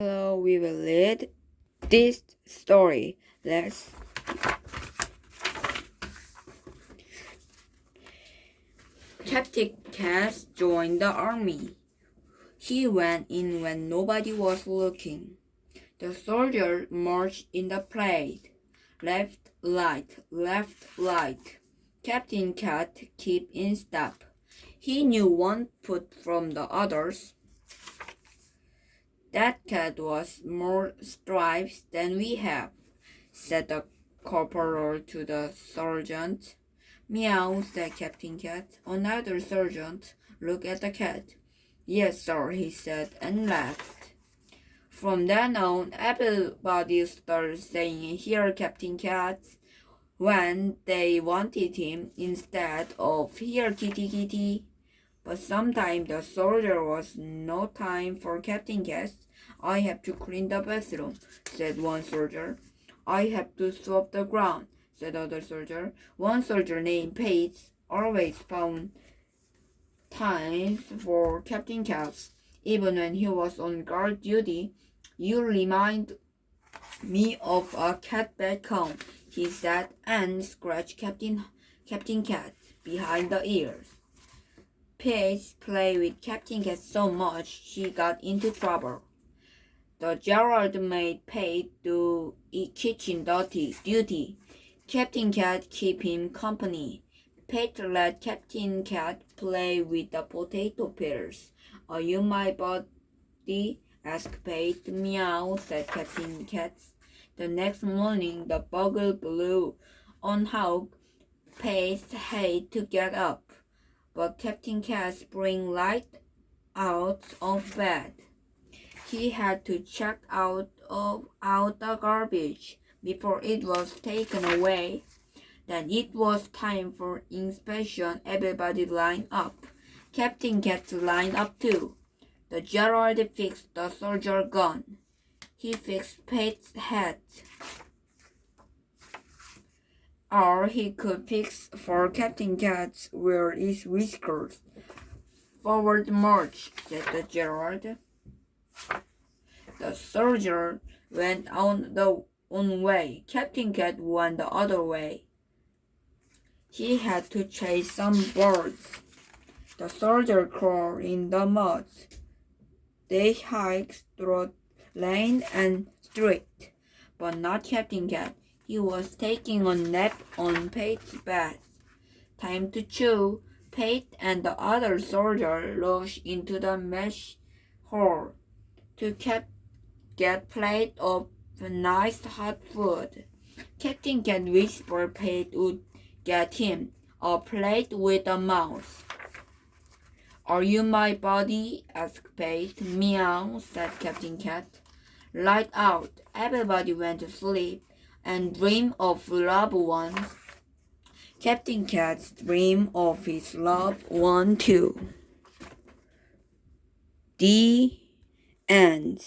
Hello, we will read this story. Let's Captain Cass joined the army. He went in when nobody was looking. The soldier marched in the parade. Left, right. Captain Cat kept in step. He knew one foot from the others. That cat was more stripes than we have, said the corporal to the sergeant. Meow, said Captain Cat. Another sergeant looked at the cat. Yes, sir, he said, and laughed. From then on, everybody started saying, Here, Captain Cat, when they wanted him, instead of Here, Kitty Kitty. But sometimes the soldier was no time for Captain Cat. I have to clean the bathroom, said one soldier. I have to sweep the ground, said other soldier. One soldier named Pate always found time for Captain Cat. Even when he was on guard duty, you remind me of a cat back home, he said, and scratched Captain Cat behind the ears. Pate played with Captain Cat so much he got into trouble. The Gerald made Pate do kitchen duty. Captain Cat kept him company. Pate let Captain Cat play with the potato peels. Are you my buddy? Asked Pate. Meow, said Captain Cat. The next morning the bugle blew on how Pate had to get up. But Captain Cat sprang right out of bed. He had to check out the garbage before it was taken away. Then it was time for inspection. Everybody lined up. Captain Cat lined up too. The Gerald fixed the soldier gun. He fixed Pate's hat. Or he could fix for Captain Cat where his whiskers. Forward march, said the Gerald. The soldier went on the one way. Captain Cat went the other way. He had to chase some birds. The soldier crawled in the mud. They hiked through lane and street, but not Captain Cat. He was taking a nap on Pate's bed. Time to chew. Pate and the other soldier rushed into the mess hall to get plate of nice hot food. Captain Cat whispered Pate would get him a plate with a mouse. Are you my buddy? Asked Pate. Meow, said Captain Cat. Light out. Everybody went to sleep and dreamed of loved ones. Captain Cat dreamed of his loved one too. The end.